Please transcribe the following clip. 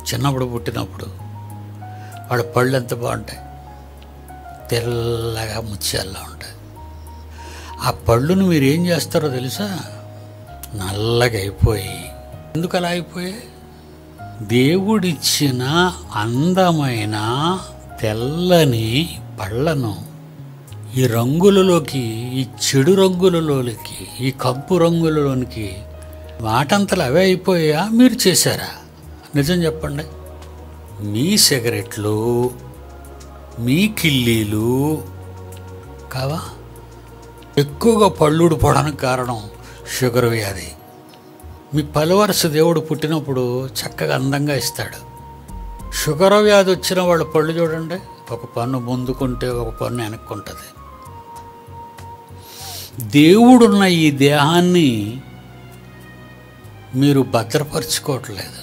చిన్నప్పుడు పుట్టినప్పుడు వాళ్ళ పళ్ళు ఎంత బాగుంటాయి, తెల్లగా ముత్యాల్లో ఉంటాయి. ఆ పళ్ళును మీరు ఏం చేస్తారో తెలుసా? నల్లగా అయిపోయి. ఎందుకు అలా అయిపోయాయి? దేవుడిచ్చిన అందమైన తెల్లని పళ్ళను ఈ రంగులలోకి, ఈ చెడు రంగులలోకి, ఈ కప్పు రంగులలోనికి వాటంతలు అవే అయిపోయా? మీరు చేశారా? నిజం చెప్పండి. మీ సిగరెట్లు, మీ కిల్లీలు కావా? ఎక్కువగా పళ్ళు ఊడిపోవడానికి కారణం షుగర్ వ్యాధి. మీ పలువరస దేవుడు పుట్టినప్పుడు చక్కగా అందంగా ఇస్తాడు. షుగర్ వ్యాధి వచ్చిన వాళ్ళ పళ్ళు చూడండి, ఒక పన్ను ముందుకుంటే ఒక పన్ను వెనక్కుంటుంది. దేవుడున్న ఈ దేహాన్ని మీరు భద్రపరచుకోవట్లేదు.